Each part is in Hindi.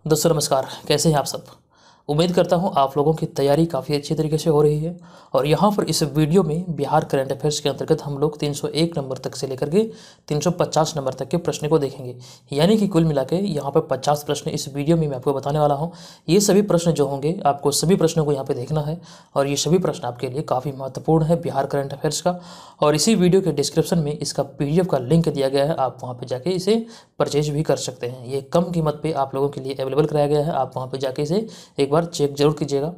दोस्तों नमस्कार, कैसे हैं आप सब। उम्मीद करता हूं आप लोगों की तैयारी काफ़ी अच्छी तरीके से हो रही है। और यहाँ पर इस वीडियो में बिहार करंट अफेयर्स के अंतर्गत हम लोग 301 नंबर तक से लेकर के 350 नंबर तक के प्रश्न को देखेंगे। यानी कि कुल मिला के यहाँ पर 50 प्रश्न इस वीडियो में मैं आपको बताने वाला हूँ। ये सभी प्रश्न जो होंगे आपको सभी प्रश्नों को यहाँ पर देखना है और ये सभी प्रश्न आपके लिए काफ़ी महत्वपूर्ण है बिहार करंट अफेयर्स का। और इसी वीडियो के डिस्क्रिप्शन में इसका PDF का लिंक दिया गया है, आप वहाँ पर जाके इसे परचेज भी कर सकते हैं। ये कम कीमत पे आप लोगों के लिए अवेलेबल कराया गया है, आप वहाँ पे जाके इसे एक बार चेक जरूर कीजिएगा।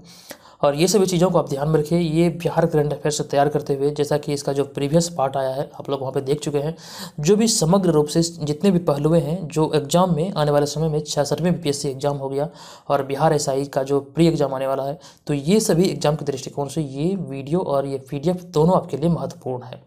और ये सभी चीज़ों को आप ध्यान में रखिए। ये बिहार करंट अफेयर्स से तैयार करते हुए जैसा कि इसका जो प्रीवियस पार्ट आया है आप लोग वहाँ पे देख चुके हैं, जो भी समग्र रूप से जितने भी पहलुए हैं जो एग्जाम में आने वाले समय में 66वें BPSC एग्जाम हो गया और बिहार SI का जो प्री एग्जाम आने वाला है, तो ये सभी एग्जाम के दृष्टिकोण से ये वीडियो और ये PDF दोनों आपके लिए महत्वपूर्ण है।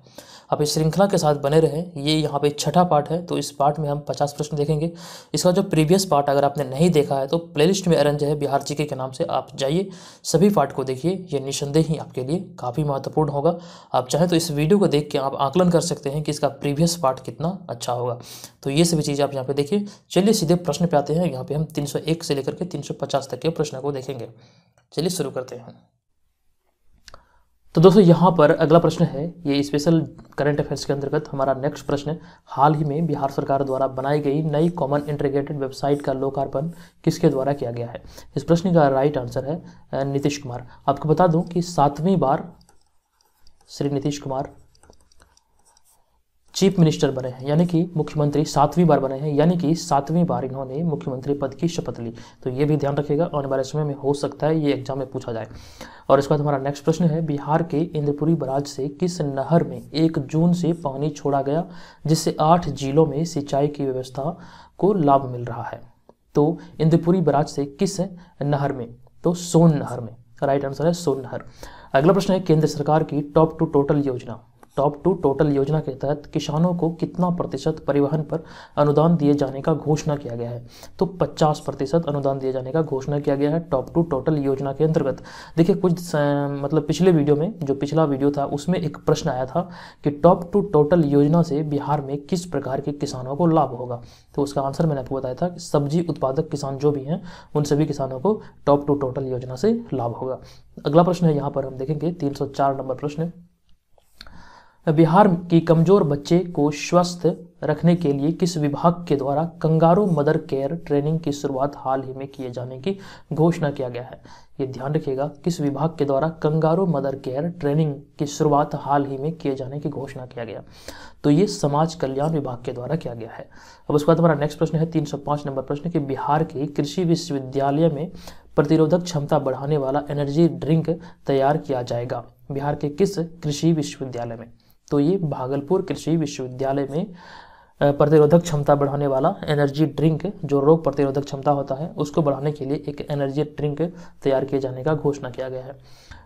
आप इस श्रृंखला के साथ बने रहें। ये यहाँ पे छठा पार्ट है, तो इस पार्ट में हम 50 प्रश्न देखेंगे। इसका जो प्रीवियस पार्ट अगर आपने नहीं देखा है तो प्लेलिस्ट में अरेंज है बिहार जीके के नाम से, आप जाइए सभी पार्ट को देखिए। ये निसंदेह ही आपके लिए काफ़ी महत्वपूर्ण होगा। आप चाहें तो इस वीडियो को देख के आप आकलन कर सकते हैं कि इसका प्रीवियस पार्ट कितना अच्छा होगा। तो ये सभी चीज़ें आप यहाँ पे देखिए। चलिए सीधे प्रश्न पे आते हैं। यहाँ पे हम 301 से लेकर के 350 तक के प्रश्न को देखेंगे। चलिए शुरू करते हैं। तो दोस्तों यहाँ पर अगला प्रश्न है, ये स्पेशल करंट अफेयर्स के अंतर्गत हमारा नेक्स्ट प्रश्न। हाल ही में बिहार सरकार द्वारा बनाई गई नई कॉमन इंटीग्रेटेड वेबसाइट का लोकार्पण किसके द्वारा किया गया है। इस प्रश्न का राइट आंसर है नीतीश कुमार। आपको बता दूं कि 7वीं बार श्री नीतीश कुमार चीफ मिनिस्टर बने हैं, यानी कि मुख्यमंत्री 7वीं बार बने हैं, यानी कि 7वीं बार इन्होंने मुख्यमंत्री पद की शपथ ली। तो ये भी ध्यान रखिएगा, आने वाले समय में हो सकता है ये एग्जाम में पूछा जाए। और इसके बाद हमारा नेक्स्ट प्रश्न है, बिहार के इंद्रपुरी बराज से किस नहर में 1 जून से पानी छोड़ा गया जिससे 8 जिलों में सिंचाई की व्यवस्था को लाभ मिल रहा है। तो इंद्रपुरी बराज से किस नहर में, तो सोन नहर में। राइट आंसर है सोन नहर। अगला प्रश्न है, केंद्र सरकार की टॉप टू टोटल योजना के तहत किसानों को कितना प्रतिशत परिवहन पर अनुदान दिए जाने का घोषणा किया गया है। तो 50% अनुदान दिए जाने का घोषणा किया गया है टॉप टू टोटल योजना के अंतर्गत। देखिए कुछ मतलब पिछले वीडियो में, जो पिछला वीडियो था उसमें एक प्रश्न आया था कि टॉप टू टोटल योजना से बिहार में किस प्रकार के किसानों को लाभ होगा। तो उसका आंसर मैंने आपको बताया था कि सब्जी उत्पादक किसान जो भी हैं उन सभी किसानों को टॉप टू टोटल योजना से लाभ होगा। अगला प्रश्न है, यहाँ पर हम देखेंगे 304 नंबर प्रश्न। बिहार की कमजोर बच्चे को स्वस्थ रखने के लिए किस विभाग के द्वारा कंगारू मदर केयर ट्रेनिंग की शुरुआत हाल ही में किए जाने की घोषणा किया गया है। ये ध्यान रखिएगा, किस विभाग के द्वारा कंगारू मदर केयर ट्रेनिंग की शुरुआत हाल ही में किए जाने की घोषणा किया गया। तो ये समाज कल्याण विभाग के द्वारा किया गया है। अब उसके बाद हमारा नेक्स्ट प्रश्न है 305 नंबर प्रश्न कि बिहार के कृषि विश्वविद्यालय में प्रतिरोधक क्षमता बढ़ाने वाला एनर्जी ड्रिंक तैयार किया जाएगा। बिहार के किस कृषि विश्वविद्यालय में, तो ये भागलपुर कृषि विश्वविद्यालय में प्रतिरोधक क्षमता बढ़ाने वाला एनर्जी ड्रिंक, जो रोग प्रतिरोधक क्षमता होता है उसको बढ़ाने के लिए एक एनर्जी ड्रिंक तैयार किए जाने का घोषणा किया गया है।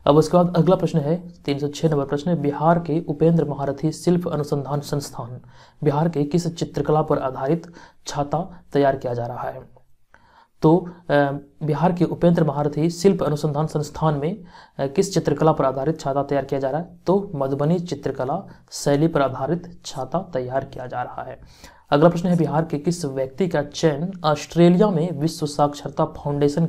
अब उसके बाद अगला प्रश्न है 306 नंबर प्रश्न, बिहार के उपेंद्र महारथी शिल्प अनुसंधान संस्थान बिहार के किस चित्रकला पर आधारित छाता तैयार किया जा रहा है। तो बिहार के उपेंद्र महारथी शिल्प अनुसंधान संस्थान में किस चित्रकला पर आधारित छाता तैयार किया जा रहा है। तो मधुबनी चित्रकला शैली पर आधारित छाता तैयार किया जा रहा है। अगला प्रश्न है, बिहार के किस व्यक्ति का चयन ऑस्ट्रेलिया में विश्व साक्षरता फाउंडेशन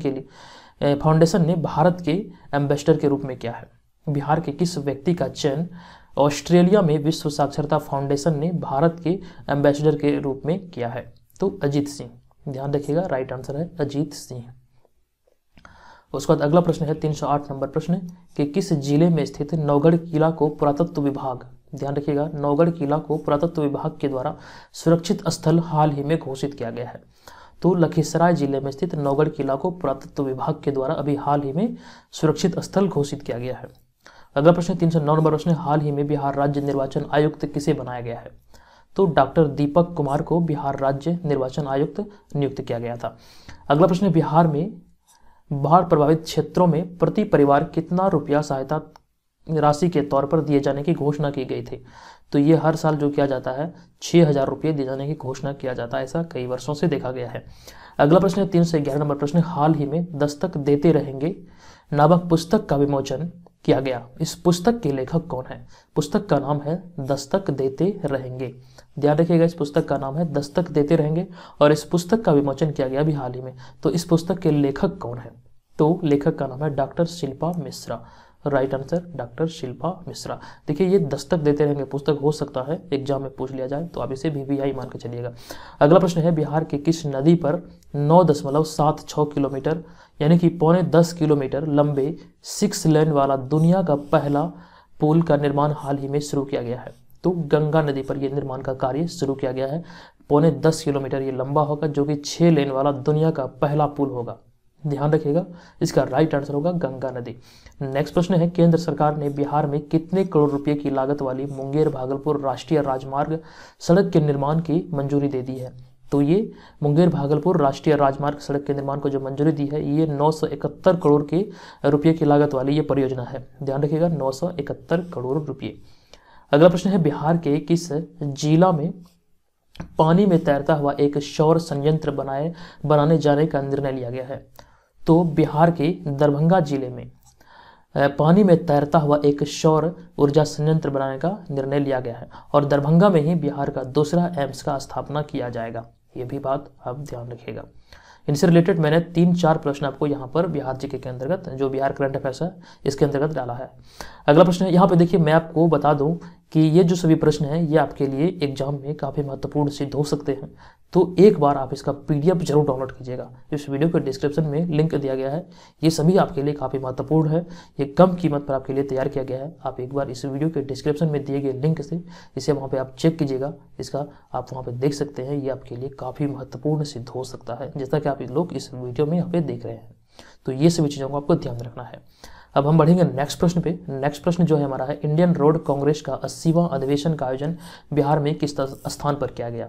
ने भारत के एम्बेसडर के रूप में किया है। बिहार के किस व्यक्ति का चयन ऑस्ट्रेलिया में विश्व साक्षरता फाउंडेशन ने भारत के एम्बेसडर के रूप में किया है। तो अजीत सिंह, ध्यान रखिएगा, राइट आंसर है अजीत सिंह। उसके बाद अगला प्रश्न है 308 नंबर प्रश्न कि किस जिले में स्थित नौगढ़ किला को पुरातत्व विभाग, ध्यान रखिएगा, नौगढ़ किला को पुरातत्व विभाग के द्वारा सुरक्षित स्थल हाल ही में घोषित किया गया है। तो लखीसराय जिले में स्थित नौगढ़ किला को पुरातत्व विभाग के द्वारा अभी हाल ही में सुरक्षित स्थल घोषित किया गया है। अगला प्रश्न 309 नंबर प्रश्न, हाल ही में बिहार राज्य निर्वाचन आयुक्त किसे बनाया गया है। तो डॉक्टर दीपक कुमार को बिहार राज्य निर्वाचन आयुक्त नियुक्त किया गया था। अगला प्रश्न, बिहार में बाढ़ प्रभावित क्षेत्रों में प्रति परिवार कितना रुपया सहायता राशि के तौर पर दिए जाने की घोषणा की गई थी। तो ये हर साल जो किया जाता है 6,000 रुपये दिए जाने की घोषणा किया जाता है, ऐसा कई वर्षों से देखा गया है। अगला प्रश्न 311 नंबर प्रश्न, हाल ही में दस्तक देते रहेंगे नामक पुस्तक का विमोचन किया गया। इस पुस्तक के लेखक कौन है। पुस्तक का नाम है दस्तक देते रहेंगे। ध्यान रखिएगा, इस पुस्तक का नाम है दस्तक देते रहेंगे और इस पुस्तक का विमोचन किया गया अभी हाल ही में। तो इस पुस्तक के लेखक कौन है? तो लेखक का नाम है doctor Shilpa Mishra. Right answer doctor Shilpa Mishra. देखिए ये दस्तक देते रहेंगे पुस्तक हो सकता है एग्जाम में पूछ लिया जाए, तो आप इसे VVI मान के चलिएगा। अगला प्रश्न है, बिहार के किस नदी पर 9.76 किलोमीटर यानी कि 9.75 किलोमीटर लंबे 6 लेन वाला दुनिया का पहला पुल का निर्माण हाल ही में शुरू किया गया है? तो गंगा नदी पर यह निर्माण का कार्य शुरू किया गया है। 9.75 किलोमीटर ये लंबा होगा, जो कि 6 लेन वाला दुनिया का पहला पुल होगा। ध्यान रखिएगा, इसका राइट आंसर होगा गंगा नदी। नेक्स्ट प्रश्न है, केंद्र सरकार ने बिहार में कितने करोड़ रुपए की लागत वाली मुंगेर भागलपुर राष्ट्रीय राजमार्ग सड़क के निर्माण की मंजूरी दे दी है? तो ये मुंगेर भागलपुर राष्ट्रीय राजमार्ग सड़क के निर्माण को जो मंजूरी दी है, ये 971 करोड़ के रुपये की लागत वाली ये परियोजना है। ध्यान रखिएगा, 971 करोड़ रुपये। अगला प्रश्न है, बिहार के किस जिला में पानी में तैरता हुआ एक सौर संयंत्र बनाने जाने का निर्णय लिया गया है? तो बिहार के दरभंगा जिले में पानी में तैरता हुआ एक सौर ऊर्जा संयंत्र बनाने का निर्णय लिया गया है और दरभंगा में ही बिहार का दूसरा एम्स का स्थापना किया जाएगा। ये भी बात आप ध्यान रखिएगा। इनसे रिलेटेड मैंने 3-4 प्रश्न आपको यहाँ पर बिहार जीके के अंतर्गत, जो बिहार करंट अफेयर्स है, इसके अंतर्गत डाला है। अगला प्रश्न है, यहाँ पे देखिए मैं आपको बता दूं कि ये जो सभी प्रश्न हैं ये आपके लिए एग्जाम में काफ़ी महत्वपूर्ण सिद्ध हो सकते हैं। तो एक बार आप इसका PDF जरूर डाउनलोड कीजिएगा। इस वीडियो के डिस्क्रिप्शन में लिंक दिया गया है। ये सभी आपके लिए काफ़ी महत्वपूर्ण है, ये कम कीमत पर आपके लिए तैयार किया गया है। आप एक बार इस वीडियो के डिस्क्रिप्शन में दिए गए लिंक से इसे वहाँ पर आप चेक कीजिएगा, इसका आप वहाँ पर देख सकते हैं। ये आपके लिए काफ़ी महत्वपूर्ण सिद्ध हो सकता है, जैसा कि आप लोग इस वीडियो में यहाँ पे देख रहे हैं। तो ये सभी चीज़ों को आपको ध्यान रखना है। अब हम बढ़ेंगे नेक्स्ट प्रश्न पे। नेक्स्ट प्रश्न जो है हमारा है, इंडियन रोड कांग्रेस का 80वां अधिवेशन का आयोजन बिहार में किस स्थान पर किया गया?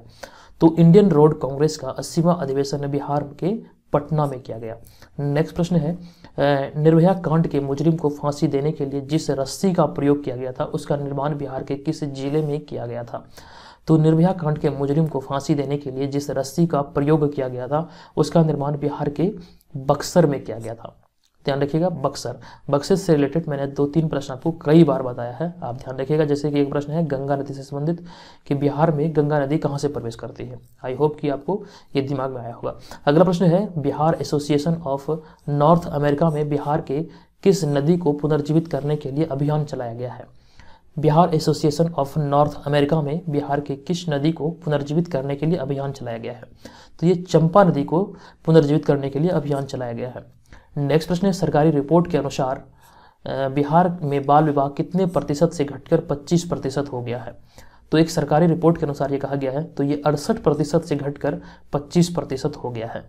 तो इंडियन रोड कांग्रेस का 80वां अधिवेशन बिहार के पटना में किया गया। नेक्स्ट प्रश्न है, निर्भया कांड के मुजरिम को फांसी देने के लिए जिस रस्सी का प्रयोग किया गया था उसका निर्माण बिहार के किस जिले में किया गया था? तो निर्भया कांड के मुजरिम को फांसी देने के लिए जिस रस्सी का प्रयोग किया गया था उसका निर्माण बिहार के बक्सर में किया गया था। ध्यान रखिएगा, बक्सर से रिलेटेड मैंने 2-3 प्रश्न आपको कई बार बताया है, आप ध्यान रखिएगा। जैसे कि एक प्रश्न है गंगा नदी से संबंधित कि बिहार में गंगा नदी कहाँ से प्रवेश करती है। आई होप कि आपको ये दिमाग में आया होगा। अगला प्रश्न है, Bihar association of north America में बिहार के किस नदी को पुनर्जीवित करने के लिए अभियान चलाया गया है? Bihar association of north America में बिहार के किस नदी को पुनर्जीवित करने के लिए अभियान चलाया गया है? तो ये चंपा नदी को पुनर्जीवित करने के लिए अभियान चलाया गया है। नेक्स्ट प्रश्न है, सरकारी रिपोर्ट के अनुसार बिहार में बाल विवाह कितने प्रतिशत से घटकर 25% हो गया है? तो एक सरकारी रिपोर्ट के अनुसार ये कहा गया है, तो ये 68% से घटकर 25% हो गया है।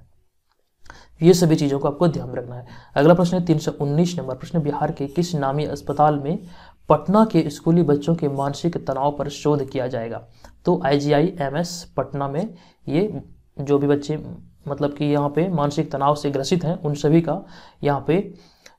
ये सभी चीज़ों को आपको ध्यान रखना है। अगला प्रश्न है 319 नंबर प्रश्न, बिहार के किस नामी अस्पताल में पटना के स्कूली बच्चों के मानसिक तनाव पर शोध किया जाएगा? तो IGIMS पटना में ये जो भी बच्चे मतलब कि यहाँ पे मानसिक तनाव से ग्रसित हैं उन सभी का यहाँ पे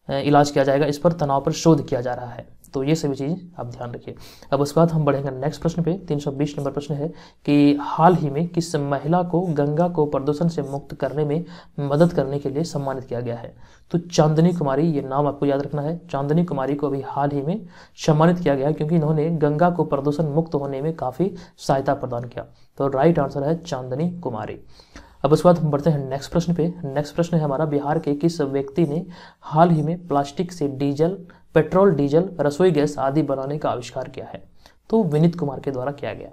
इलाज किया जाएगा, इस पर तनाव पर शोध किया जा रहा है। तो ये सभी चीज़ आप ध्यान रखिए। अब उसके बाद हम बढ़ेंगे नेक्स्ट प्रश्न पे। 320 नंबर प्रश्न है कि हाल ही में किस महिला को गंगा को प्रदूषण से मुक्त करने में मदद करने के लिए सम्मानित किया गया है? तो चांदनी कुमारी, ये नाम आपको याद रखना है। चांदनी कुमारी को अभी हाल ही में सम्मानित किया गया है क्योंकि इन्होंने गंगा को प्रदूषण मुक्त होने में काफ़ी सहायता प्रदान किया। तो राइट आंसर है चांदनी कुमारी। अब उसके बाद हम बढ़ते हैं नेक्स्ट प्रश्न पे। नेक्स्ट प्रश्न है हमारा, बिहार के किस व्यक्ति ने हाल ही में प्लास्टिक से पेट्रोल, डीजल, रसोई गैस आदि बनाने का आविष्कार किया है? तो विनीत कुमार के द्वारा किया गया।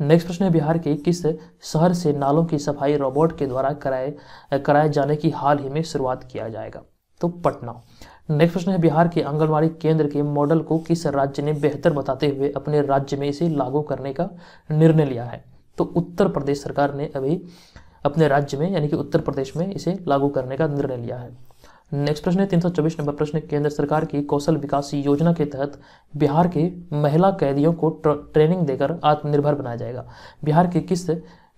नेक्स्ट प्रश्न है, बिहार के किस शहर से नालों की सफाई रोबोट के द्वारा कराए जाने की हाल ही में शुरुआत किया जाएगा? तो पटना। नेक्स्ट प्रश्न है, बिहार के आंगनबाड़ी केंद्र के मॉडल को किस राज्य ने बेहतर बताते हुए अपने राज्य में इसे लागू करने का निर्णय लिया है? तो उत्तर प्रदेश सरकार ने अभी अपने राज्य में यानी कि उत्तर प्रदेश में इसे लागू करने का निर्णय लिया है। नेक्स्ट प्रश्न है 324 नंबर प्रश्न, केंद्र सरकार की कौशल विकास योजना के तहत बिहार के महिला कैदियों को ट्रेनिंग देकर आत्मनिर्भर बनाया जाएगा। बिहार के किस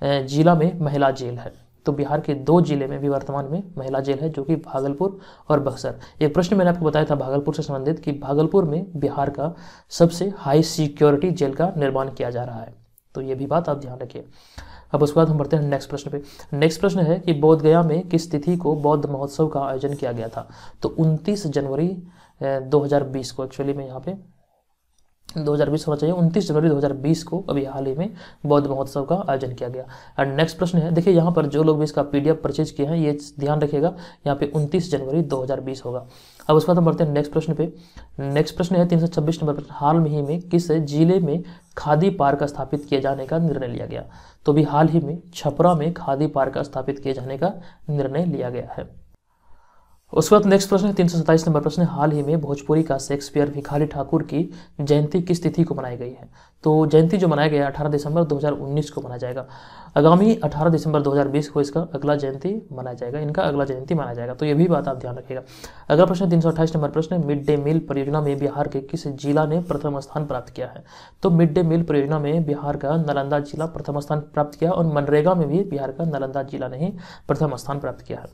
जिला में महिला जेल है? तो बिहार के 2 जिले में भी वर्तमान में महिला जेल है, जो कि भागलपुर और बक्सर। एक प्रश्न मैंने आपको बताया था भागलपुर से संबंधित कि भागलपुर में बिहार का सबसे हाई सिक्योरिटी जेल का निर्माण किया जा रहा है। तो ये भी बात आप ध्यान रखिए। अब उसके बाद हम बढ़ते हैं नेक्स्ट प्रश्न पे। नेक्स्ट प्रश्न है कि बोधगया में किस तिथि को बौद्ध महोत्सव का आयोजन किया गया था? तो 29 जनवरी 2020 को एक्चुअली में यहाँ पे 2020 होना चाहिए, 29 जनवरी 2020 को अभी हाल ही में बौद्ध महोत्सव का आयोजन किया गया। और नेक्स्ट प्रश्न है, देखिए यहाँ पर जो लोग भी इसका PDF परचेज किए हैं ये ध्यान रखिएगा, यहाँ पे 29 जनवरी 2020 होगा। अब उसके बाद हम बढ़ते हैं नेक्स्ट प्रश्न पे। नेक्स्ट प्रश्न है 326 नंबर प्रश्न, हाल ही में किस जिले में खादी पार्क स्थापित किए जाने का निर्णय लिया गया? तो भी हाल ही में छपरा में खादी पार्क स्थापित किए जाने का निर्णय लिया गया है। उसके बाद नेक्स्ट प्रश्न है 327 नंबर प्रश्न, हाल ही में भोजपुरी का शेक्सपियर भिखारी ठाकुर की जयंती किस तिथि को मनाई गई है? तो जयंती जो मनाया गया 18 दिसंबर 2019 को मनाया जाएगा। आगामी 18 दिसंबर 2020 को इसका अगला जयंती मनाया जाएगा, इनका अगला जयंती मनाया जाएगा, तो ये भी बात आप ध्यान रखिएगा। अगला प्रश्न 328 नंबर प्रश्न, मिड डे मील परियोजना में बिहार के किस जिला ने प्रथम स्थान प्राप्त किया है? तो मिड डे मील परियोजना में बिहार का नालंदा जिला प्रथम स्थान प्राप्त किया और मनरेगा में भी बिहार का नालंदा जिला ने ही प्रथम स्थान प्राप्त किया है।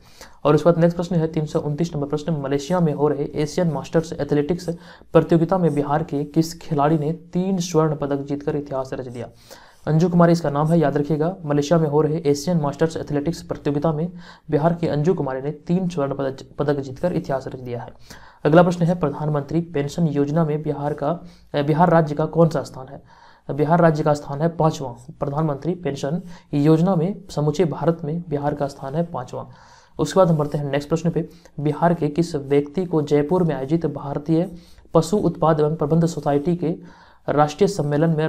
और उसके बाद नेक्स्ट प्रश्न है 329 नंबर प्रश्न, मलेशिया में हो रहे एशियन मास्टर्स एथलेटिक्स प्रतियोगिता में बिहार के किस खिलाड़ी ने 3 स्वर्ण पदक जीतकर इतिहास रच दिया? अंजू कुमारी इसका नाम है, याद रखिएगा। मलेशिया में हो रहे एशियन मास्टर्स एथलेटिक्स प्रतियोगिता में बिहार की अंजू कुमारी ने 3 स्वर्ण पदक जीतकर इतिहास रच दिया है। अगला प्रश्न है, प्रधानमंत्री पेंशन योजना में बिहार राज्य का कौन सा स्थान है? बिहार राज्य का स्थान है 5वां। प्रधानमंत्री पेंशन योजना में समूचे भारत में बिहार का स्थान है 5वां। उसके बाद हम बढ़ते हैं नेक्स्ट प्रश्न पे, बिहार के किस व्यक्ति को जयपुर में आयोजित भारतीय पशु उत्पाद एवं प्रबंध सोसाइटी के राष्ट्रीय सम्मेलन में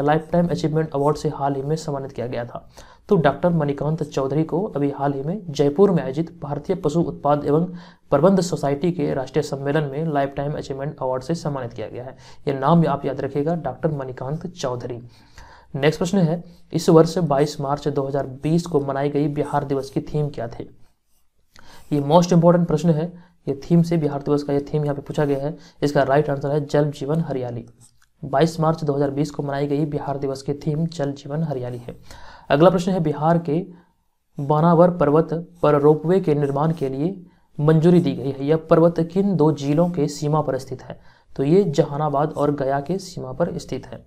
लाइफ टाइम अचीवमेंट अवार्ड से हाल ही में सम्मानित किया गया था? तो डॉक्टर मणिकांत चौधरी को अभी हाल ही में जयपुर में आयोजित भारतीय पशु उत्पाद एवं प्रबंध सोसाइटी के राष्ट्रीय सम्मेलन में लाइफ टाइम अचीवमेंट अवार्ड से सम्मानित किया गया है। यह नाम आप याद रखिएगा, डॉक्टर मणिकांत चौधरी। नेक्स्ट प्रश्न है, इस वर्ष 22 मार्च 2020 को मनाई गई बिहार दिवस की थीम क्या थी? ये मोस्ट इंपॉर्टेंट प्रश्न है, ये थीम से बिहार दिवस का ये थीम यहाँ पे पूछा गया है। इसका राइट आंसर है जल जीवन हरियाली। 22 मार्च 2020 को मनाई गई बिहार दिवस की थीम जल जीवन हरियाली है। अगला प्रश्न है, बिहार के बानावर पर्वत पर रोपवे के निर्माण के लिए मंजूरी दी गई है। यह पर्वत किन 2 जिलों के सीमा पर स्थित है? तो ये जहानाबाद और गया के सीमा पर स्थित है।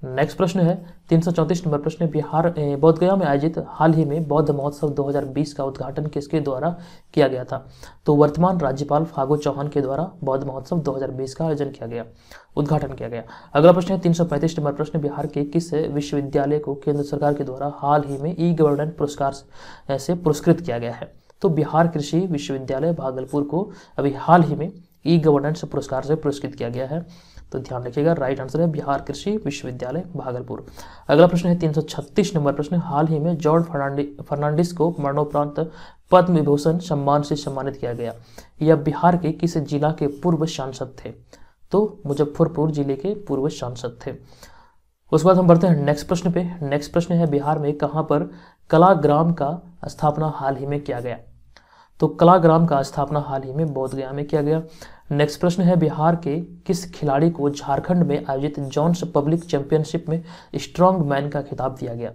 नेक्स्ट प्रश्न है 334 नंबर प्रश्न, बिहार बोधगया में आयोजित हाल ही में बौद्ध महोत्सव 2020 का उद्घाटन किसके द्वारा किया गया था? तो वर्तमान राज्यपाल फागू चौहान के द्वारा बौद्ध महोत्सव 2020 का आयोजन किया गया, उद्घाटन किया गया। अगला प्रश्न है 335 नंबर प्रश्न, बिहार के किस विश्वविद्यालय को केंद्र सरकार के द्वारा हाल ही में ई-गवर्नेंस पुरस्कार से पुरस्कृत किया गया है? तो बिहार कृषि विश्वविद्यालय भागलपुर को अभी हाल ही में ई-गवर्नेंस पुरस्कार से पुरस्कृत किया गया है, तो ध्यान रखिएगा, राइट आंसर है बिहार कृषि विश्वविद्यालय भागलपुर। अगला प्रश्न है 336 नंबर प्रश्न, हाल ही में जॉर्ज फर्नांडिस को मरणोपरांत पद्म विभूषण सम्मान से सम्मानित किया गया। यह बिहार के किस जिला के पूर्व सांसद थे? तो मुजफ्फरपुर जिले के पूर्व सांसद थे। उसके बाद हम बढ़ते हैं नेक्स्ट प्रश्न पे। नेक्स्ट प्रश्न है, बिहार में कहाँ पर कलाग्राम का स्थापना हाल ही में किया गया? तो कलाग्राम का स्थापना हाल ही में बोधगया में किया गया। नेक्स्ट प्रश्न है, बिहार के किस खिलाड़ी को झारखंड में आयोजित जॉन्स पब्लिक चैंपियनशिप में स्ट्रॉन्ग मैन का खिताब दिया गया?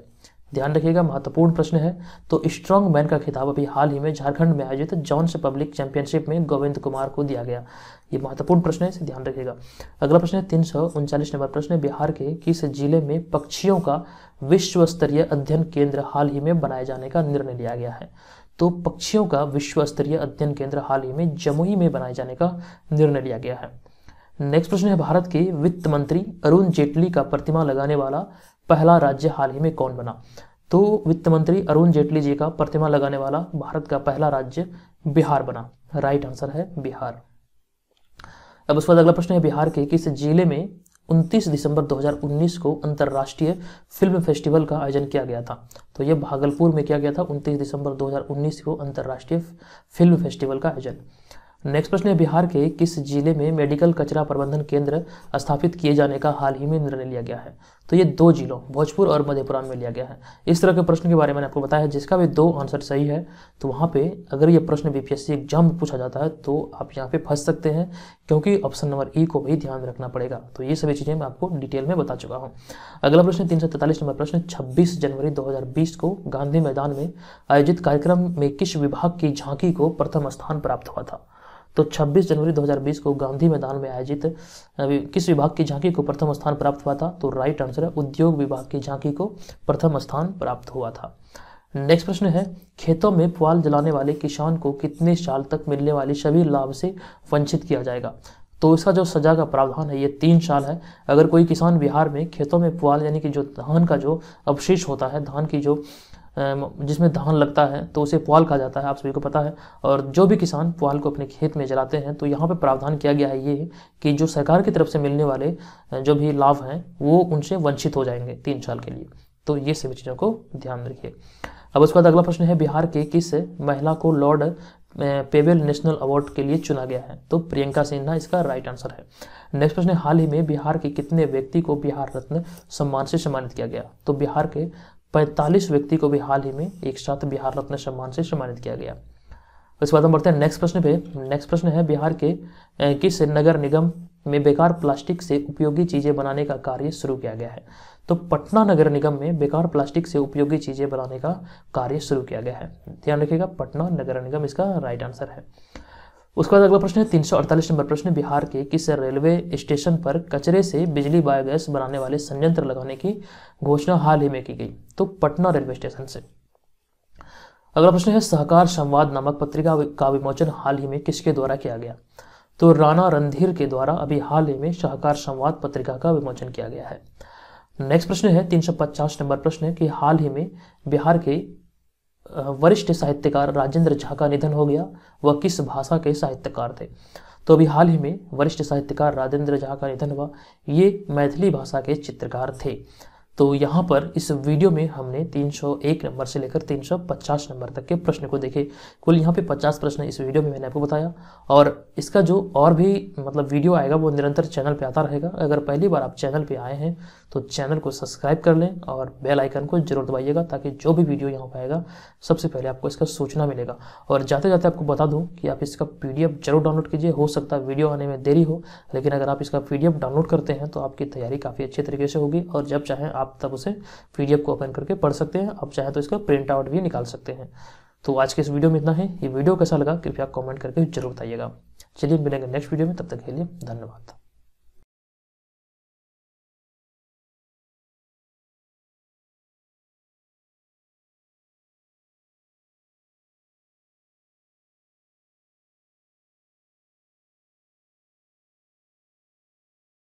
ध्यान रखिएगा, महत्वपूर्ण प्रश्न है। तो स्ट्रॉन्ग मैन का खिताब अभी हाल ही में झारखंड में आयोजित जॉन्स पब्लिक चैंपियनशिप में गोविंद कुमार को दिया गया। ये महत्वपूर्ण प्रश्न है, इसे ध्यान रखिएगा। अगला प्रश्न है 339 नंबर प्रश्न, बिहार के किस जिले में पक्षियों का विश्व स्तरीय अध्ययन केंद्र हाल ही में बनाए जाने का निर्णय लिया गया है? तो पक्षियों का विश्व स्तरीय अध्ययन केंद्र हाल ही में जमुई में बनाए जाने का निर्णय लिया गया है। नेक्स्ट प्रश्न है, भारत के वित्त मंत्री अरुण जेटली का प्रतिमा लगाने वाला पहला राज्य हाल ही में कौन बना? तो वित्त मंत्री अरुण जेटली जी का प्रतिमा लगाने वाला भारत का पहला राज्य बिहार बना, राइट आंसर है बिहार। अब उसके बाद अगला प्रश्न है, बिहार के किस जिले में 29 दिसंबर 2019 को अंतर्राष्ट्रीय फिल्म फेस्टिवल का आयोजन किया गया था? तो यह भागलपुर में किया गया था 29 दिसंबर 2019 को अंतर्राष्ट्रीय फिल्म फेस्टिवल का आयोजन। नेक्स्ट प्रश्न है, बिहार के किस जिले में मेडिकल कचरा प्रबंधन केंद्र स्थापित किए जाने का हाल ही में निर्णय लिया गया है? तो ये 2 जिलों भोजपुर और मधेपुरा में लिया गया है। इस तरह के प्रश्न के बारे में मैंने आपको बताया, जिसका भी 2 आंसर सही है तो वहाँ पे अगर ये प्रश्न बीपीएससी एग्जाम में पूछा जाता है तो आप यहाँ पे फंस सकते हैं, क्योंकि ऑप्शन नंबर ई को भी ध्यान रखना पड़ेगा। तो ये सभी चीज़ें मैं आपको डिटेल में बता चुका हूँ। अगला प्रश्न 343 नंबर प्रश्न, 26 जनवरी 2020 को गांधी मैदान में आयोजित कार्यक्रम में किस विभाग की झांकी को प्रथम स्थान प्राप्त हुआ था? तो 26 जनवरी 2020 को गांधी मैदान में आयोजित किस विभाग की झांकी को प्रथम स्थान प्राप्त हुआ था? तो राइट आंसर है उद्योग विभाग की झांकी को प्रथम स्थान प्राप्त हुआ था। नेक्स्ट प्रश्न है, खेतों में पुआल जलाने वाले किसान को कितने साल तक मिलने वाली सभी लाभ से वंचित किया जाएगा? तो इसका जो सजा का प्रावधान है ये 3 साल है। अगर कोई किसान बिहार में खेतों में पुआल यानी कि जो धान का जो अवशेष होता है, धान की जो जिसमें धान लगता है तो उसे पुआल कहा जाता है, आप सभी को पता है। और जो भी किसान पुआल को अपने खेत में जलाते हैं तो यहाँ पे प्रावधान किया गया है ये कि जो सरकार की तरफ से मिलने वाले जो भी लाभ हैं वो उनसे वंचित हो जाएंगे 3 साल के लिए। तो ये सभी चीज़ों को ध्यान रखिए। अब उसके बाद अगला प्रश्न है, बिहार के किस महिला को लॉर्ड पेवेल नेशनल अवार्ड के लिए चुना गया है? तो प्रियंका सिन्हा इसका राइट आंसर है। नेक्स्ट प्रश्न है, हाल ही में बिहार के कितने व्यक्ति को बिहार रत्न सम्मान से सम्मानित किया गया? तो बिहार के 45 व्यक्ति को भी हाल ही में एक साथ बिहार रत्न सम्मान से सम्मानित किया गया। उसके बाद हम बढ़ते हैं नेक्स्ट प्रश्न पे। नेक्स्ट प्रश्न है, बिहार के किस नगर निगम में बेकार प्लास्टिक से उपयोगी चीजें बनाने का कार्य शुरू किया गया है? तो पटना नगर निगम में बेकार प्लास्टिक से उपयोगी चीजें बनाने का कार्य शुरू किया गया है। ध्यान रखिएगा, पटना नगर निगम इसका राइट आंसर है। उसके बाद अगला प्रश्न है 348 नंबर प्रश्न, बिहार के किस रेलवे स्टेशन पर कचरे से बिजली बायोगैस बनाने वाले संयंत्र लगाने की घोषणा हाल ही में की गई? तो पटना रेलवे स्टेशन से। अगला प्रश्न है, सहकार संवाद नामक पत्रिका का विमोचन हाल ही में किसके द्वारा किया गया? तो राणा रणधीर के द्वारा अभी हाल ही में सहकार संवाद पत्रिका का विमोचन किया गया है। नेक्स्ट प्रश्न है 350 नंबर प्रश्न कि हाल ही में बिहार के वरिष्ठ साहित्यकार राजेंद्र झा का निधन हो गया। वह किस भाषा के साहित्यकार थे? तो अभी हाल ही में वरिष्ठ साहित्यकार राजेंद्र झा का निधन हुआ, ये मैथिली भाषा के चित्रकार थे। तो यहाँ पर इस वीडियो में हमने 301 नंबर से लेकर 350 नंबर तक के प्रश्न को देखे। कुल यहाँ पे 50 प्रश्न इस वीडियो में मैंने आपको बताया, और इसका जो और भी मतलब वीडियो आएगा वो निरंतर चैनल पे आता रहेगा। अगर पहली बार आप चैनल पे आए हैं तो चैनल को सब्सक्राइब कर लें और बेल आइकन को जरूर दबाइएगा, ताकि जो भी वीडियो यहाँ पर आएगा सबसे पहले आपको इसका सूचना मिलेगा। और जाते जाते आपको बता दूँ कि आप इसका PDF जरूर डाउनलोड कीजिए। हो सकता है वीडियो आने में देरी हो, लेकिन अगर आप इसका PDF डाउनलोड करते हैं तो आपकी तैयारी काफ़ी अच्छे तरीके से होगी, और जब चाहें आप तब उसे PDF को ओपन करके पढ़ सकते हैं। आप चाहें तो इसका प्रिंट आउट भी निकाल सकते हैं। तो आज के इस वीडियो में इतना है। ये वीडियो कैसा लगा कृपया कमेंट करके जरूर बताइएगा। चलिए मिलेंगे नेक्स्ट वीडियो में, तब तक के लिए धन्यवाद।